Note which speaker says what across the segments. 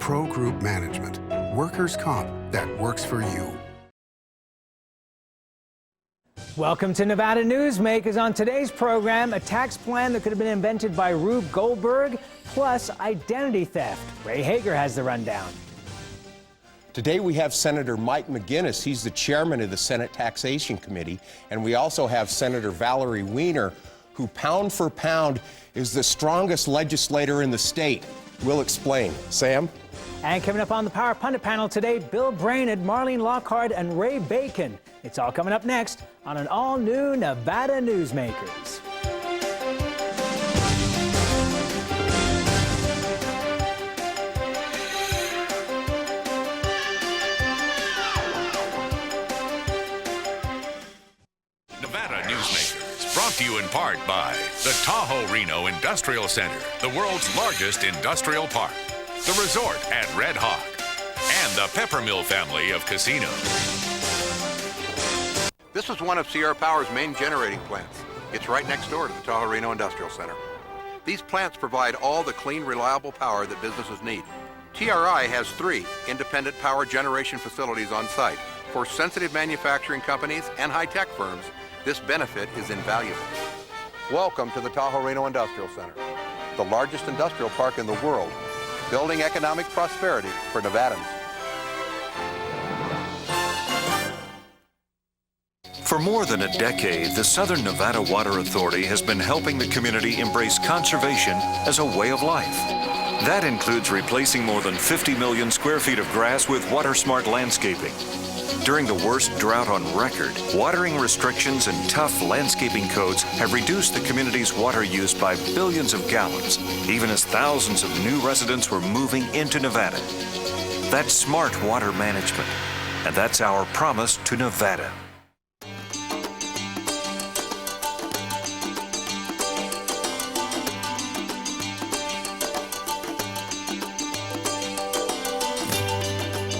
Speaker 1: Pro Group Management. Workers' comp that works for you.
Speaker 2: Welcome to Nevada Newsmakers. On today's program, a tax plan that could have been invented by Rube Goldberg, plus identity theft. Ray Hagar has the rundown.
Speaker 3: Today we have Senator Mike McGuiness. He's the chairman of the Senate Taxation Committee. And we also have Senator Valerie Wiener, who pound for pound is the strongest legislator in the state. We'll explain. Sam?
Speaker 2: And coming up on the Power Pundit panel today, Bill Brainard, Marlene Lockard, and Ray Bacon. It's all coming up next on an all-new Nevada Newsmakers.
Speaker 4: Nevada Newsmakers, brought to you in part by the Tahoe Reno Industrial Center, the world's largest industrial park, the resort at Red Hawk, and the Peppermill family of casinos.
Speaker 5: This is one of Sierra Power's main generating plants. It's right next door to the Tahoe Reno Industrial Center. These plants provide all the clean, reliable power that businesses need. TRI has 3 independent power generation facilities on site. For sensitive manufacturing companies and high-tech firms, this benefit is invaluable. Welcome to the Tahoe Reno Industrial Center, the largest industrial park in the world, building economic prosperity for Nevadans.
Speaker 6: For more than a decade, the Southern Nevada Water Authority has been helping the community embrace conservation as a way of life. That includes replacing more than 50 million square feet of grass with water-smart landscaping. During the worst drought on record, watering restrictions and tough landscaping codes have reduced the community's water use by billions of gallons, even as thousands of new residents were moving into Nevada. That's smart water management, and that's our promise to Nevada.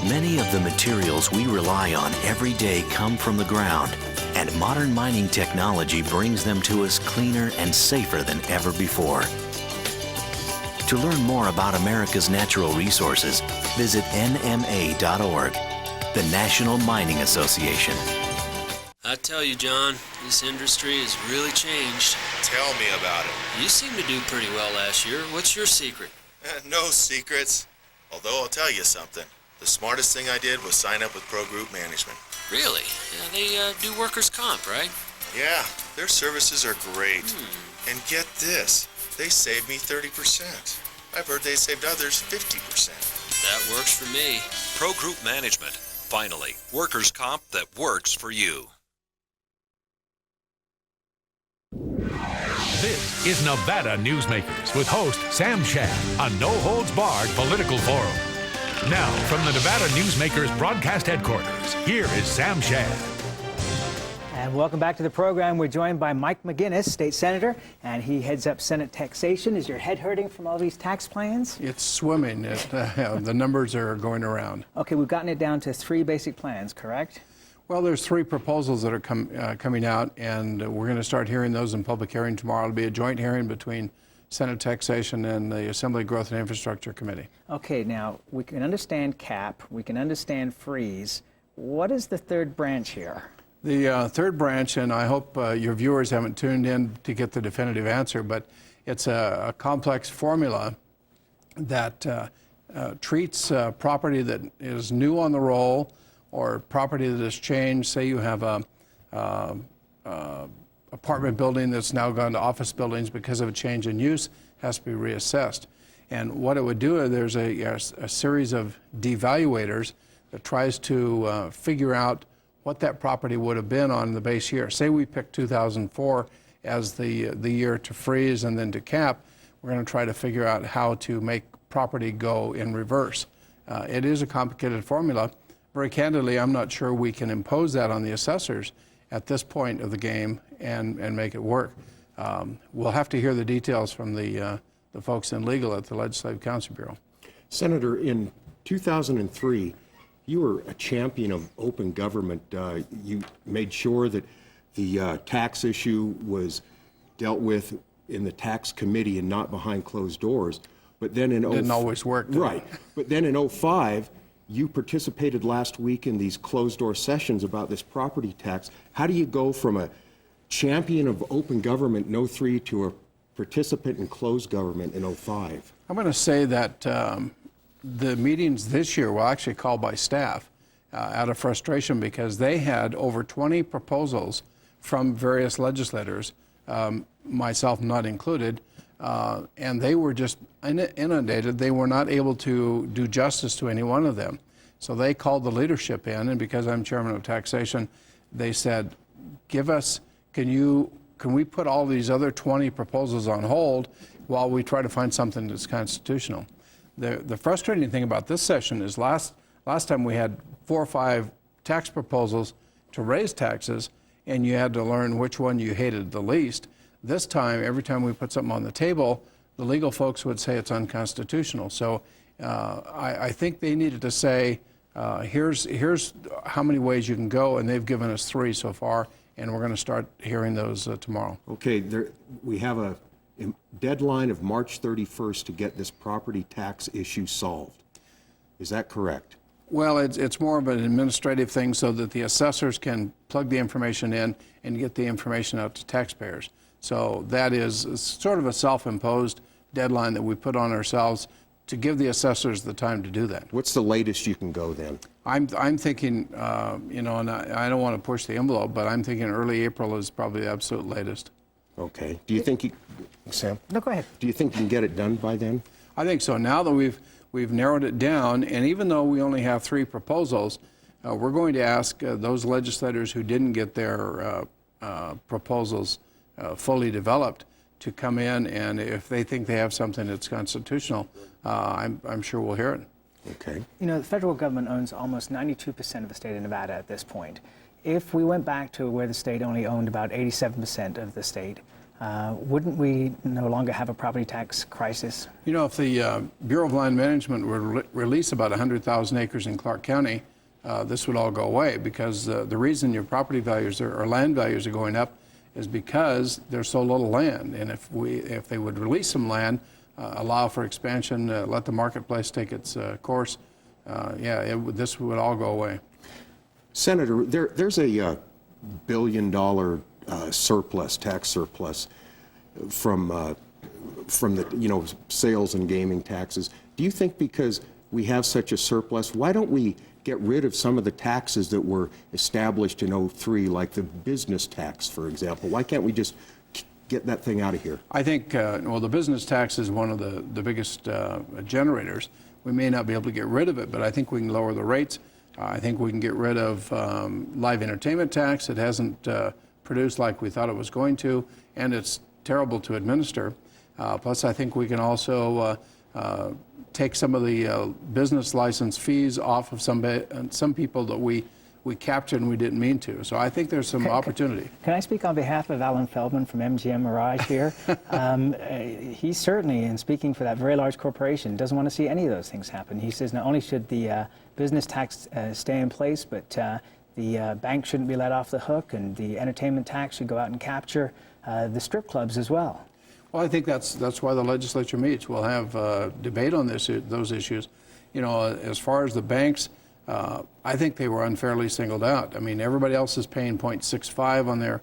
Speaker 7: Many of the materials we rely on every day come from the ground, and modern mining technology brings them to us cleaner and safer than ever before. To learn more about America's natural resources, visit nma.org, the National Mining Association.
Speaker 8: I tell you, John, this industry has really changed.
Speaker 9: Tell me about it.
Speaker 8: You seemed to do pretty well last year. What's your secret?
Speaker 9: No secrets. Although I'll tell you something. The smartest thing I did was sign up with Pro Group Management.
Speaker 8: Really? Yeah, they do workers' comp, right?
Speaker 9: Yeah, their services are great. And get this, they saved me 30%. I've heard they saved others 50%.
Speaker 8: That works for me.
Speaker 10: Pro Group Management. Finally, workers' comp that works for you.
Speaker 4: This is Nevada Newsmakers with host Sam Shad, a no-holds-barred political forum. Now, from the Nevada Newsmakers broadcast headquarters, here is Sam Shad.
Speaker 2: And welcome back to the program. We're joined by Mike McGuiness, state senator, and he heads up Senate taxation. Is your head hurting from all these tax plans?
Speaker 11: It's swimming. The numbers are going around.
Speaker 2: Okay, we've gotten it down to 3 basic plans, correct?
Speaker 11: Well, there's 3 proposals that are coming out, and we're going to start hearing those in public hearing tomorrow. It'll be a joint hearing between Senate Taxation and the Assembly Growth and Infrastructure Committee.
Speaker 2: Okay, now we can understand cap, we can understand freeze. What is the third branch here?
Speaker 11: The third branch, and I hope your viewers haven't tuned in to get the definitive answer, but it's a complex formula that treats property that is new on the roll or property that has changed. Say you have a apartment building that's now gone to office buildings because of a change in use, has to be reassessed. And what it would do, there's a series of devaluators that tries to figure out what that property would have been on the base year. Say we pick 2004 as the year to freeze and then to cap. We're going to try to figure out how to make property go in reverse. It is a complicated formula. Very candidly, I'm not sure we can impose that on the assessors at this point of the game and make it work. We'll have to hear the details from the folks in legal at the Legislative Counsel Bureau.
Speaker 3: Senator, in 2003, you were a champion of open government. You made sure that the tax issue was dealt with in the tax committee and not behind closed doors. But then in
Speaker 11: Didn't always work.
Speaker 3: Right. But then in 2005, you participated last week in these closed-door sessions about this property tax. How do you go from a champion of open government in 2003 to a participant in closed government in 2005?
Speaker 11: I'm going to say that the meetings this year were actually called by staff out of frustration because they had over 20 proposals from various legislators, myself not included, and they were just inundated. They were not able to do justice to any one of them. So they called the leadership in, and because I'm chairman of taxation, they said, can we put all these other 20 proposals on hold while we try to find something that's constitutional? The frustrating thing about this session is last time we had 4 or 5 tax proposals to raise taxes, and you had to learn which one you hated the least. This time, every time we put something on the table, the legal folks would say it's unconstitutional. So I think they needed to say, here's how many ways you can go, and they've given us 3 so far, and we're going to start hearing those tomorrow.
Speaker 3: Okay, we have a deadline of March 31st to get this property tax issue solved. Is that correct?
Speaker 11: Well, it's more of an administrative thing so that the assessors can plug the information in and get the information out to taxpayers. So that is sort of a self-imposed deadline that we put on ourselves to give the assessors the time to do that.
Speaker 3: What's the latest you can go then?
Speaker 11: I'm thinking, and I don't want to push the envelope, but I'm thinking early April is probably the absolute latest.
Speaker 3: Okay. Do you think Sam?
Speaker 2: No, go ahead.
Speaker 3: Do you think you can get it done by then?
Speaker 11: I think so. Now that we've narrowed it down, and even though we only have 3 proposals, we're going to ask those legislators who didn't get their proposals fully developed to come in, and if they think they have something that's constitutional, I'm sure we'll hear it.
Speaker 3: Okay.
Speaker 2: You know, the federal government owns almost 92% of the state of Nevada at this point. If we went back to where the state only owned about 87% of the state, wouldn't we no longer have a property tax crisis?
Speaker 11: You know, if the Bureau of Land Management would release about 100,000 acres in Clark County, this would all go away, because the reason your property values or land values are going up is because there's so little land. And if they would release some land, allow for expansion, let the marketplace take its course, this would all go away.
Speaker 3: Senator, there's a $1 billion surplus, tax surplus from the sales and gaming taxes. Do you think because we have such a surplus, why don't we get rid of some of the taxes that were established in 2003, like the business tax, for example? Why can't we just get that thing out of here?
Speaker 11: I think, the business tax is one of the biggest generators. We may not be able to get rid of it, but I think we can lower the rates. I think we can get rid of live entertainment tax. It hasn't produced like we thought it was going to, and it's terrible to administer. Plus, I think we can also take some of the business license fees off of some people that we captured and we didn't mean to. So I think there's some opportunity.
Speaker 2: Can I speak on behalf of Alan Feldman from MGM Mirage here? He certainly, in speaking for that very large corporation, doesn't want to see any of those things happen. He says not only should the business tax stay in place, but the bank shouldn't be let off the hook, and the entertainment tax should go out and capture the strip clubs as well.
Speaker 11: Well, I think that's why the legislature meets. We'll have debate on those issues. You know, as far as the banks, I think they were unfairly singled out. I mean, everybody else is paying 0.65 on their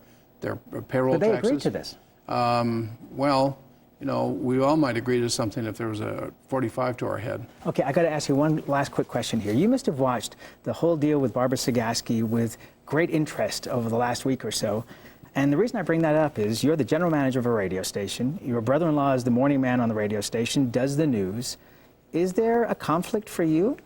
Speaker 11: payroll taxes.
Speaker 2: But they agreed to this.
Speaker 11: Well, you know, we all might agree to something if there was a 45 to our head.
Speaker 2: Okay, I got to ask you one last quick question here. You must have watched the whole deal with Barbara Sagaski with great interest over the last week or so. And the reason I bring that up is you're the general manager of a radio station. Your brother-in-law is the morning man on the radio station, does the news. Is there a conflict for you?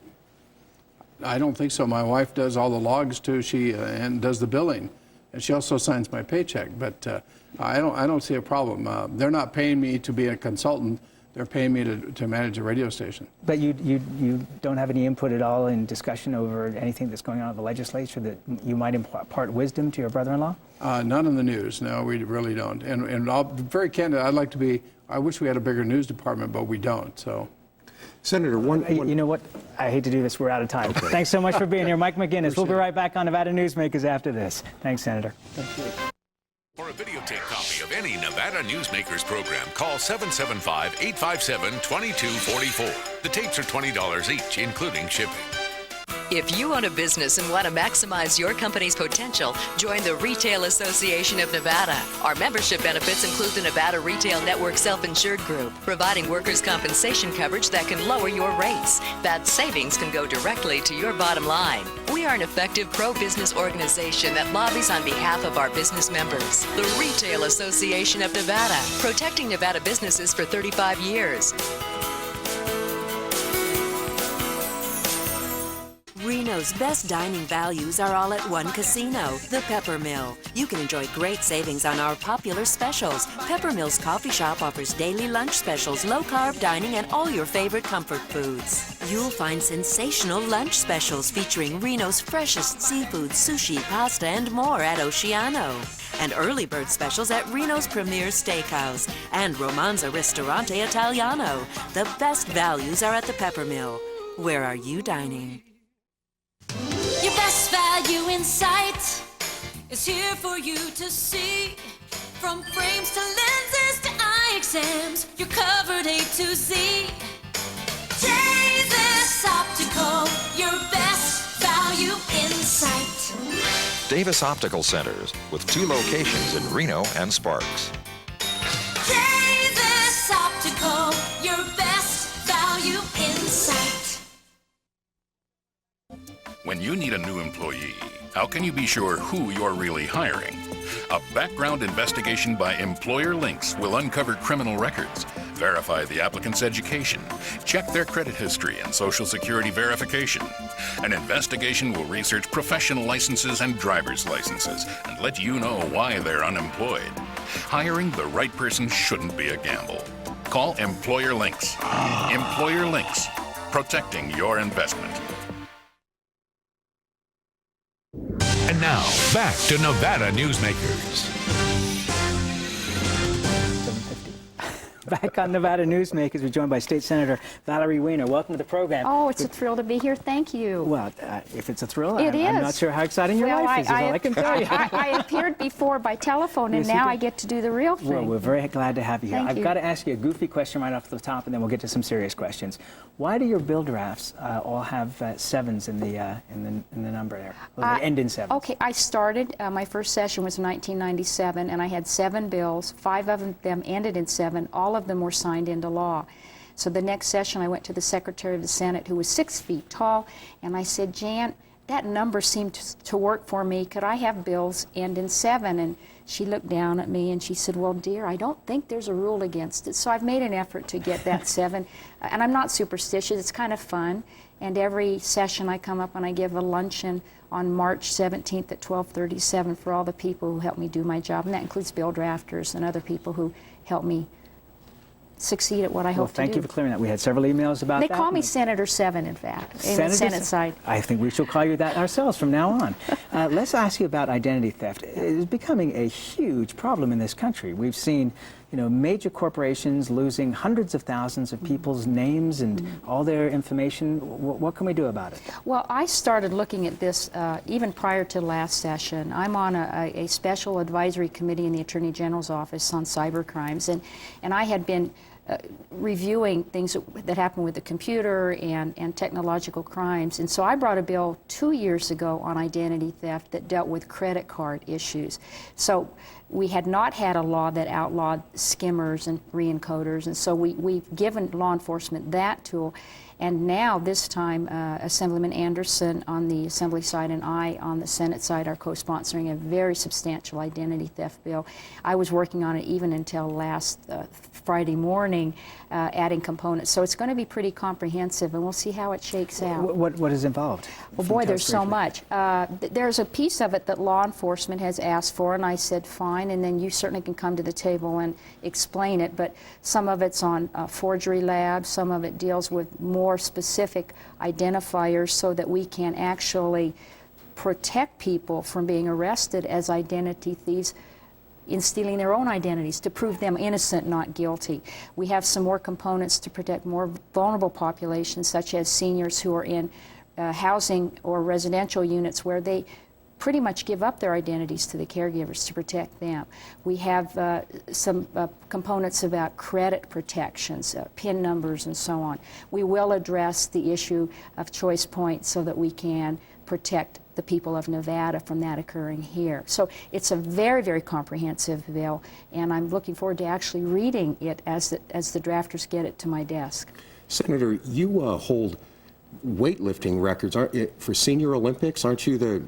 Speaker 11: I don't think so. My wife does all the logs too. And does the billing, and she also signs my paycheck. But I don't see a problem. They're not paying me to be a consultant. They're paying me to manage a radio station.
Speaker 2: But you don't have any input at all in discussion over anything that's going on in the legislature that you might impart wisdom to your brother-in-law?
Speaker 11: None in the news. No, we really don't. And I'll be very candid. I wish we had a bigger news department, but we don't. So.
Speaker 3: Senator,
Speaker 2: you know what? I hate to do this. We're out of time. Okay. Thanks so much for being here. Mike McGuiness. We'll be right back on Nevada Newsmakers after this. Thanks, Senator.
Speaker 11: Thank you.
Speaker 4: For a videotape copy of any Nevada Newsmakers program, call 775-857-2244. The tapes are $20 each, including shipping.
Speaker 12: If you own a business and want to maximize your company's potential, join the Retail Association of Nevada. Our membership benefits include the Nevada Retail Network Self-Insured Group, providing workers' compensation coverage that can lower your rates. That savings can go directly to your bottom line. We are an effective pro-business organization that lobbies on behalf of our business members. The Retail Association of Nevada, protecting Nevada businesses for 35 years. Reno's best dining values are all at one casino, the Pepper Mill. You can enjoy great savings on our popular specials. Pepper Mill's coffee shop offers daily lunch specials, low-carb dining, and all your favorite comfort foods. You'll find sensational lunch specials featuring Reno's freshest seafood, sushi, pasta, and more at Oceano. And early bird specials at Reno's Premier Steakhouse and Romanza Ristorante Italiano. The best values are at the Pepper Mill. Where are you dining?
Speaker 13: Your best value in sight is here for you to see. From frames to lenses to eye exams, you're covered A to Z. Davis Optical, your best value in sight.
Speaker 14: Davis Optical Centers, with 2 locations in Reno and Sparks.
Speaker 13: Davis Optical, your best value in sight.
Speaker 15: When you need a new employee, how can you be sure who you're really hiring? A background investigation by Employer Links will uncover criminal records, verify the applicant's education, check their credit history and Social Security verification. An investigation will research professional licenses and driver's licenses and let you know why they're unemployed. Hiring the right person shouldn't be a gamble. Call Employer Links. Employer Links, protecting your investment.
Speaker 4: And now, back to Nevada Newsmakers.
Speaker 2: Back on Nevada Newsmakers, we're joined by State Senator Valerie Wiener. Welcome to the program.
Speaker 16: Oh, it's a thrill to be here. Thank you.
Speaker 2: Well, if it's a thrill,
Speaker 16: I'm
Speaker 2: not sure how exciting your life is all I can tell you.
Speaker 16: I appeared before by telephone, and now I get to do the real thing.
Speaker 2: Well, we're very glad to have you here.
Speaker 16: Thank you.
Speaker 2: I've got to ask you a goofy question right off the top, and then we'll get to some serious questions. Why do your bill drafts all have 7s in the number there? Well, they end in 7s.
Speaker 16: Okay, I started, my first session was 1997, and I had 7 bills. 5 of them ended in 7. All of them were signed into law. So the next session, I went to the Secretary of the Senate, who was 6 feet tall, and I said, Jan, that number seemed to work for me. Could I have bills end in 7? And she looked down at me and she said, well, dear, I don't think there's a rule against it. So I've made an effort to get that 7. And I'm not superstitious. It's kind of fun. And every session I come up and I give a luncheon on March 17th at 12:37 for all the people who help me do my job. And that includes bill drafters and other people who help me succeed at what I hope to do.
Speaker 2: Well, thank you for clearing that. We had several emails about that.
Speaker 16: They call me Senator 7, in fact, in the Senate side.
Speaker 2: I think we shall call you that ourselves from now on. Let's ask you about identity theft. It is becoming a huge problem in this country. We've seen, major corporations losing hundreds of thousands of people's names and all their information. What can we do about it?
Speaker 16: Well, I started looking at this even prior to last session. I'm on a special advisory committee in the Attorney General's office on cyber crimes, and I had been reviewing things that happen with the computer and technological crimes. And so I brought a bill 2 years ago on identity theft that dealt with credit card issues. So we had not had a law that outlawed skimmers and re-encoders, and so we've given law enforcement that tool. And now, this time, Assemblyman Anderson on the Assembly side and I on the Senate side are co-sponsoring a very substantial identity theft bill. I was working on it even until last Friday morning, adding components. So it's going to be pretty comprehensive, and we'll see how it shakes out.
Speaker 2: What is involved?
Speaker 16: Well, boy, there's so much. There's a piece of it that law enforcement has asked for, and I said, fine, and then you certainly can come to the table and explain it. But some of it's on forgery labs, some of it deals with more specific identifiers so that we can actually protect people from being arrested as identity thieves in stealing their own identities to prove them innocent, not guilty. We have some more components to protect more vulnerable populations, such as seniors who are in housing or residential units where they pretty much give up their identities to the caregivers to protect them. We have some components about credit protections, PIN numbers and so on. We will address the issue of choice points so that we can protect the people of Nevada from that occurring here. So it's a very, very comprehensive bill, and I'm looking forward to actually reading it as the drafters get it to my desk.
Speaker 3: Senator, you hold weightlifting records for Senior Olympics. Aren't you the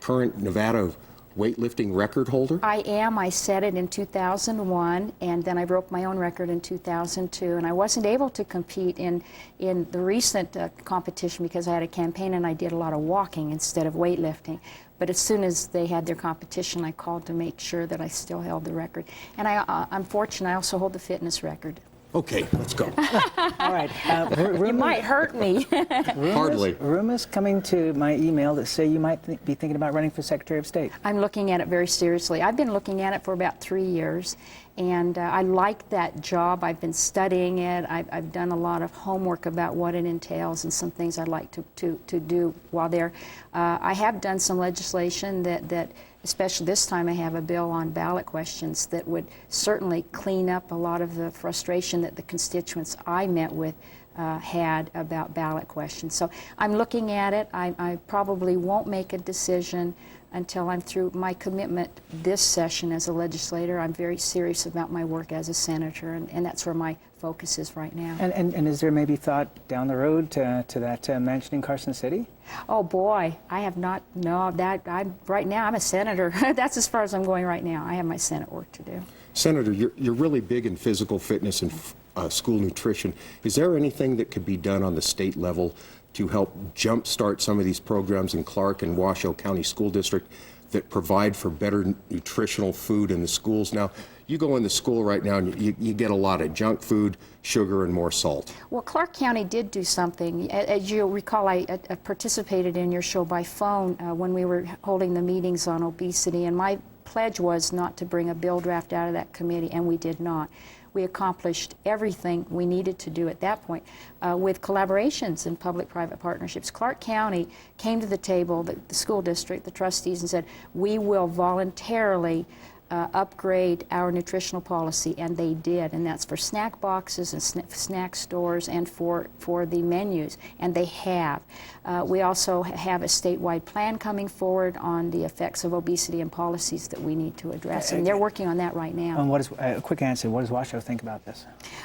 Speaker 3: current Nevada weightlifting record holder?
Speaker 16: I am. I set it in 2001, and then I broke my own record in 2002. And I wasn't able to compete in the recent competition because I had a campaign and I did a lot of walking instead of weightlifting. But as soon as they had their competition, I called to make sure that I still held the record. And I'm fortunate, I also hold the fitness record.
Speaker 3: Okay, let's go.
Speaker 2: All right.
Speaker 16: You might hurt me.
Speaker 3: Hardly.
Speaker 2: Rumors coming to my email that say you might be thinking about running for Secretary of State.
Speaker 16: I'm looking at it very seriously. I've been looking at it for about 3 years, and I like that job. I've been studying it. I've done a lot of homework about what it entails and some things I'd like to do while there. I have done some legislation that especially this time I have a bill on ballot questions that would certainly clean up a lot of the frustration that the constituents I met with had about ballot questions. So I'm looking at it. I probably won't make a decision until I'm through my commitment this session as a legislator. I'm very serious about my work as a senator, and that's where my focus is right now.
Speaker 2: And is there maybe thought down the road to that mansion in Carson City?
Speaker 16: Oh boy, I have not. No, right now I'm a senator. That's as far as I'm going right now. I have my Senate work to do.
Speaker 3: Senator, you're really big in physical fitness and school nutrition. Is there anything that could be done on the state level to help jumpstart some of these programs in Clark and Washoe County School District that provide for better nutritional food in the schools? Now, you go into school right now and you get a lot of junk food, sugar, and more salt.
Speaker 16: Well, Clark County did do something. As you'll recall, I participated in your show by phone when we were holding the meetings on obesity, and my pledge was not to bring a bill draft out of that committee, and we did not. We accomplished everything we needed to do at that point with collaborations and public-private partnerships. Clark County came to the table, the school district, the trustees, and said, we will voluntarily upgrade our nutritional policy, and they did, and that's for snack boxes and snack stores and for the menus, and they have. We also have a statewide plan coming forward on the effects of obesity and policies that we need to address, and they're working on that right now.
Speaker 2: And what is a quick answer? What does Washoe think about this?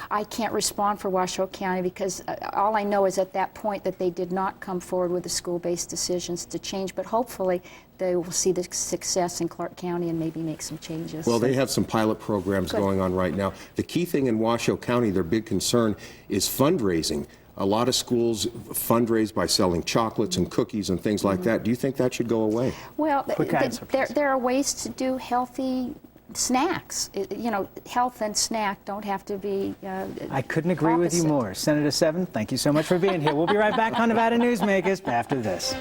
Speaker 16: I can't respond for Washoe County because all I know is at that point that they did not come forward with the school-based decisions to change, but hopefully they will see the success in Clark County and maybe make some changes.
Speaker 3: Well, they have some pilot programs going on right now. The key thing in Washoe County, their big concern is fundraising. A lot of schools fundraise by selling chocolates and cookies and things like that. Do you think that should go away?
Speaker 16: Well, there are ways to do healthy snacks. You know, health and snack don't have to be
Speaker 2: I couldn't agree with you more. Senator Seven, thank you so much for being here. We'll be right back on Nevada Newsmakers after this.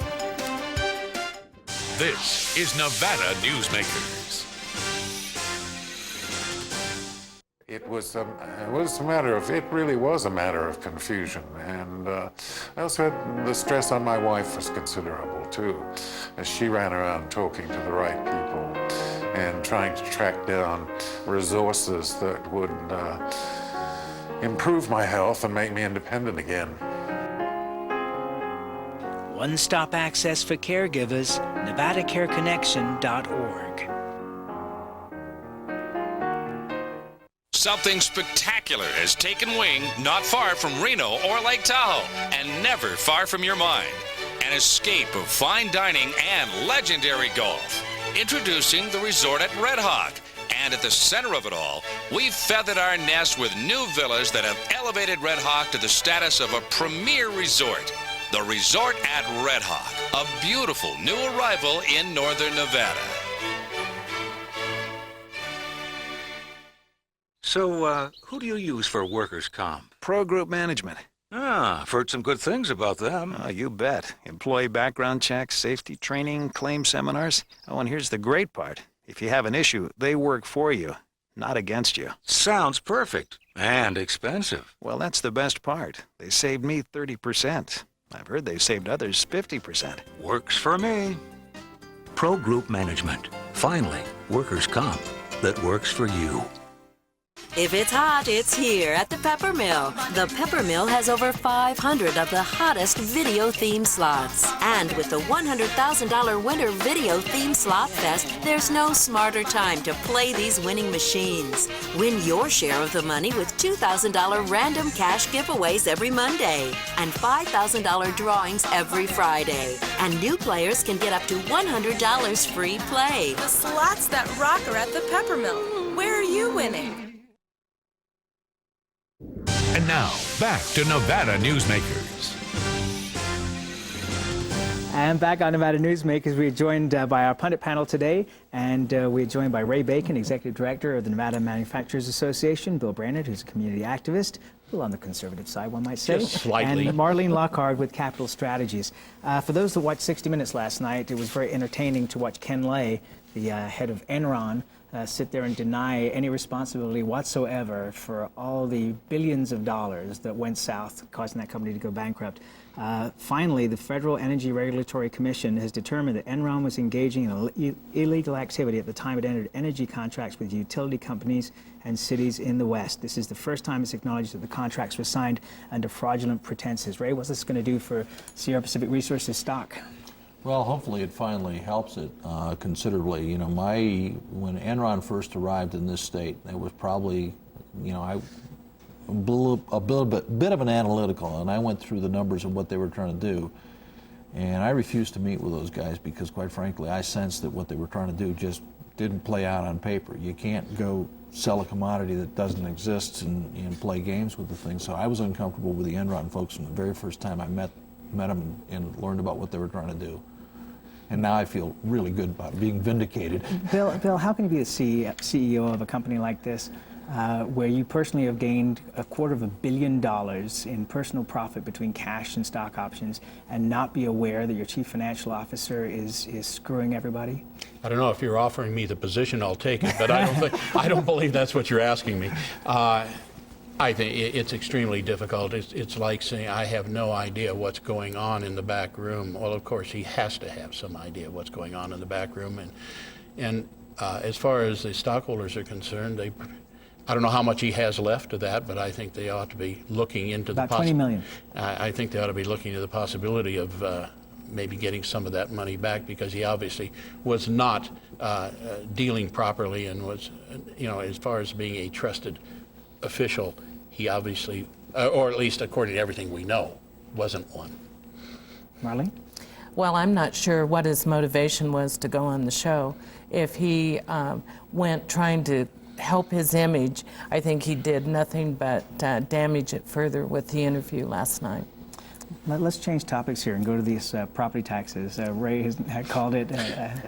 Speaker 4: This is Nevada Newsmakers.
Speaker 17: It really was a matter of confusion, and I also had the stress on my wife was considerable too, as she ran around talking to the right people and trying to track down resources that would improve my health and make me independent again.
Speaker 18: One-stop access for caregivers, NevadaCareConnection.org.
Speaker 10: Something spectacular has taken wing not far from Reno or Lake Tahoe, and never far from your mind. An escape of fine dining and legendary golf. Introducing the resort at Red Hawk. And at the center of it all, we've feathered our nest with new villas that have elevated Red Hawk to the status of a premier resort. The Resort at Red Hawk, a beautiful new arrival in northern Nevada.
Speaker 19: So, who do you use for workers' comp?
Speaker 20: Pro Group Management.
Speaker 19: Ah, I've heard some good things about them.
Speaker 20: Oh, you bet. Employee background checks, safety training, claim seminars. Oh, and here's the great part. If you have an issue, they work for you, not against you.
Speaker 19: Sounds perfect. And expensive.
Speaker 20: Well, that's the best part. They saved me 30%. I've heard they've saved others 50%.
Speaker 19: Works for me. Pro Group Management. Finally, workers' comp that works for you.
Speaker 12: If it's hot, it's here at the Pepper Mill. The Pepper Mill has over 500 of the hottest video theme slots. And with the $100,000 Winter Video Theme Slot Fest, there's no smarter time to play these winning machines. Win your share of the money with $2,000 random cash giveaways every Monday and $5,000 drawings every Friday. And new players can get up to $100 free play.
Speaker 21: The slots that rock are at the Pepper Mill. Where are you winning?
Speaker 4: And now, back to Nevada Newsmakers.
Speaker 2: And back on Nevada Newsmakers, we're joined by our pundit panel today, and we're joined by Ray Bacon, Executive Director of the Nevada Manufacturers Association, Bill Brainard, who's a community activist, a little on the conservative side, one might say.
Speaker 10: Just slightly.
Speaker 2: And Marlene Lockard with Capital Strategies. For those that watched 60 Minutes last night, it was very entertaining to watch Ken Lay, the head of Enron, sit there and deny any responsibility whatsoever for all the billions of dollars that went south, causing that company to go bankrupt. Finally, the Federal Energy Regulatory Commission has determined that Enron was engaging in illegal activity at the time it entered energy contracts with utility companies and cities in the West. This is the first time it's acknowledged that the contracts were signed under fraudulent pretenses. Ray, what's this going to do for Sierra Pacific Resources stock?
Speaker 22: Well, hopefully it finally helps it considerably. You know, when Enron first arrived in this state, it was probably, you know, a bit of an analytical, and I went through the numbers of what they were trying to do. And I refused to meet with those guys because, quite frankly, I sensed that what they were trying to do just didn't play out on paper. You can't go sell a commodity that doesn't exist and play games with the thing. So I was uncomfortable with the Enron folks from the very first time I met them and learned about what they were trying to do. And now I feel really good about being vindicated.
Speaker 2: Bill, how can you be the CEO of a company like this where you personally have gained $250 million in personal profit between cash and stock options and not be aware that your chief financial officer is screwing everybody?
Speaker 23: I don't know if you're offering me the position, I'll take it, but I don't believe that's what you're asking me. I think it's extremely difficult. It's like saying, I have no idea what's going on in the back room. Well, of course, he has to have some idea what's going on in the back room. And as far as the stockholders are concerned, I don't know how much he has left of that, but I think they ought to be looking into
Speaker 2: about $20 million.
Speaker 23: I think they ought to be looking into the possibility of maybe getting some of that money back, because he obviously was not dealing properly and was, you know, as far as being a trusted official, he obviously, or at least according to everything we know, wasn't one.
Speaker 2: Marlene?
Speaker 24: Well, I'm not sure what his motivation was to go on the show. If he went trying to help his image, I think he did nothing but damage it further with the interview last night.
Speaker 2: Let's change topics here and go to these property taxes. Ray had called it,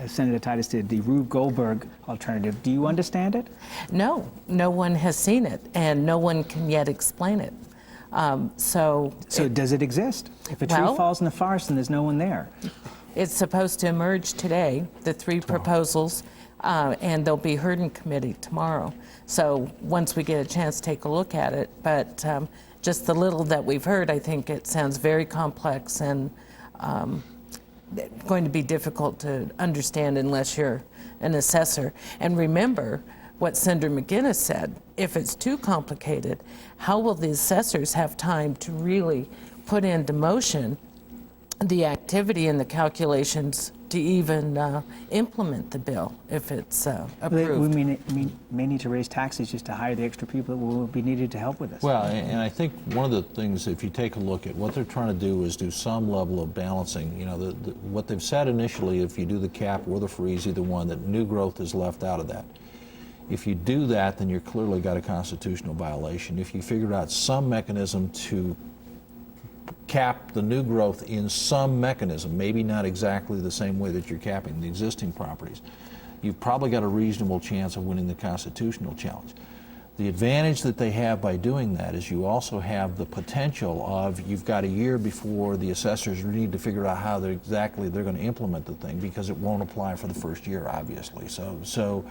Speaker 2: Senator Titus did, the Rube Goldberg alternative. Do you understand it?
Speaker 24: No, no one has seen it, and no one can yet explain it. So
Speaker 2: does it exist? If a tree falls in the forest and there's no one there?
Speaker 24: It's supposed to emerge today, the three proposals, and they'll be heard in committee tomorrow. So once we get a chance to take a look at it, but just the little that we've heard, I think it sounds very complex and going to be difficult to understand unless you're an assessor. And remember what Senator McGuiness said, if it's too complicated, how will the assessors have time to really put into motion the activity and the calculations to even implement the bill if it's approved?
Speaker 2: We may need to raise taxes just to hire the extra people that will be needed to help with this.
Speaker 22: Well, and I think one of the things, if you take a look at what they're trying to do, is do some level of balancing. You know, what they've said initially, if you do the cap or the freeze, either one, that new growth is left out of that. If you do that, then you've clearly got a constitutional violation. If you figured out some mechanism to cap the new growth in some mechanism, maybe not exactly the same way that you're capping the existing properties, you've probably got a reasonable chance of winning the constitutional challenge. The advantage that they have by doing that is you also have the potential of, you've got a year before the assessors need to figure out how they're going to implement the thing, because it won't apply for the first year, obviously. So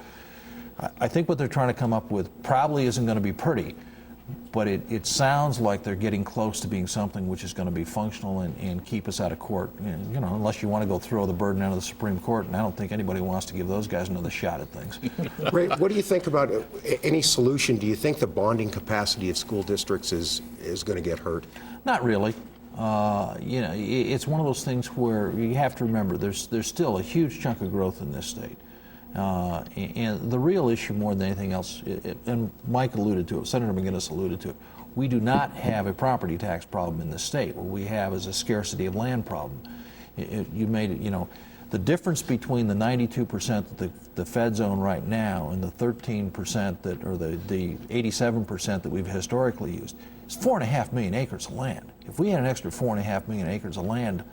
Speaker 22: I think what they're trying to come up with probably isn't going to be pretty, but it sounds like they're getting close to being something which is going to be functional and keep us out of court. You know, unless you want to go throw the burden out of the Supreme Court, and I don't think anybody wants to give those guys another shot at things.
Speaker 3: Ray, what do you think about any solution? Do you think the bonding capacity of school districts is going to get hurt?
Speaker 22: Not really. You know, it's one of those things where you have to remember there's still a huge chunk of growth in this state. And the real issue more than anything else, and Mike alluded to it, Senator McGuiness alluded to it, we do not have a property tax problem in this state. What we have is a scarcity of land problem. You made it, you know, the difference between the 92% that the feds own right now and the 13% that, or the 87% that we've historically used, is 4.5 million acres of land. If we had an extra 4.5 million acres of land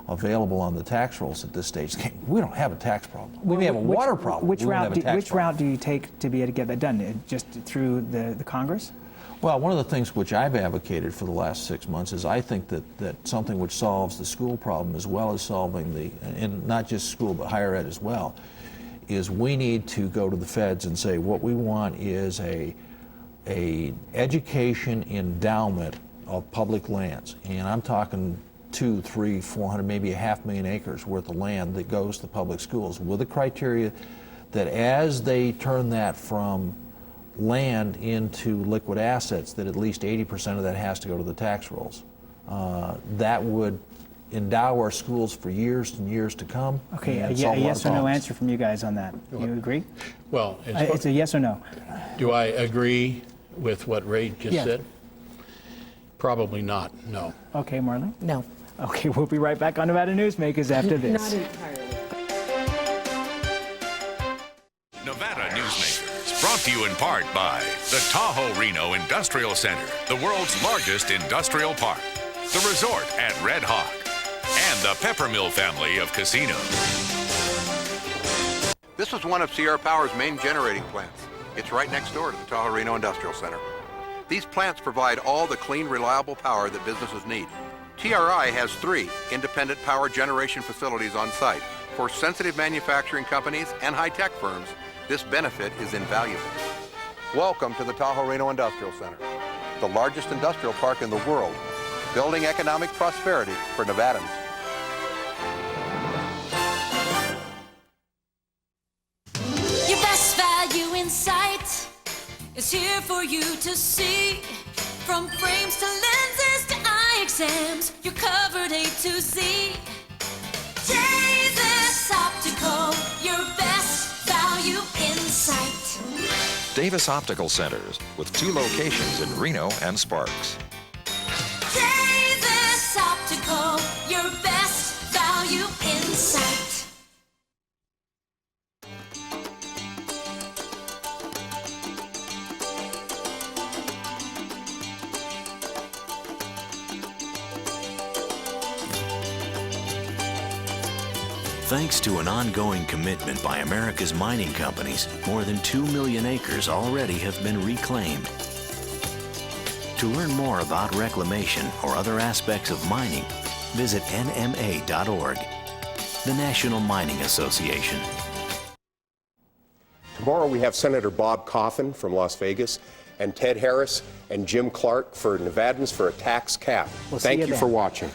Speaker 22: available on the tax rolls at this stage, we don't have a tax problem. We may have a water problem.
Speaker 2: Which route do you take to be able to get that done? Just through the Congress?
Speaker 22: Well, one of the things which I've advocated for the last 6 months is I think that something which solves the school problem as well as solving and not just school but higher ed as well, is we need to go to the feds and say what we want is a education endowment of public lands. And I'm talking 200, 300, 400, maybe 500,000 acres worth of land that goes to public schools with the criteria that as they turn that from land into liquid assets, that at least 80% of that has to go to the tax rolls. That would endow our schools for years and years to come.
Speaker 2: Okay, a yes or no answer from you guys on that. You agree?
Speaker 23: Well,
Speaker 2: it's a yes or no.
Speaker 23: Do I agree with what Ray just said? Probably not, no.
Speaker 2: Okay, Marlene?
Speaker 24: No.
Speaker 2: Okay, we'll be right back on Nevada Newsmakers after this.
Speaker 24: Not entirely.
Speaker 4: Nevada Newsmakers, brought to you in part by the Tahoe Reno Industrial Center, the world's largest industrial park, the resort at Red Hawk, and the Peppermill family of casinos.
Speaker 1: This is one of Sierra Power's main generating plants. It's right next door to the Tahoe Reno Industrial Center. These plants provide all the clean, reliable power that businesses need. TRI has 3 independent power generation facilities on site. For sensitive manufacturing companies and high-tech firms, this benefit is invaluable. Welcome to the Tahoe Reno Industrial Center, the largest industrial park in the world, building economic prosperity for Nevadans.
Speaker 13: Your best value in sight is here for you to see. From frames to lenses to eye exams, you're covered A to Z. Davis Optical, your best value in sight.
Speaker 14: Davis Optical Centers, with 2 locations in Reno and Sparks.
Speaker 13: Davis Optical, your best value in sight.
Speaker 5: Thanks to an ongoing commitment by America's mining companies, more than 2 million acres already have been reclaimed. To learn more about reclamation or other aspects of mining, visit nma.org, the National Mining Association.
Speaker 3: Tomorrow we have Senator Bob Coffin from Las Vegas and Ted Harris and Jim Clark for Nevadans for a tax cap.
Speaker 2: We'll
Speaker 3: Thank
Speaker 2: see you
Speaker 3: you
Speaker 2: then.
Speaker 3: for watching.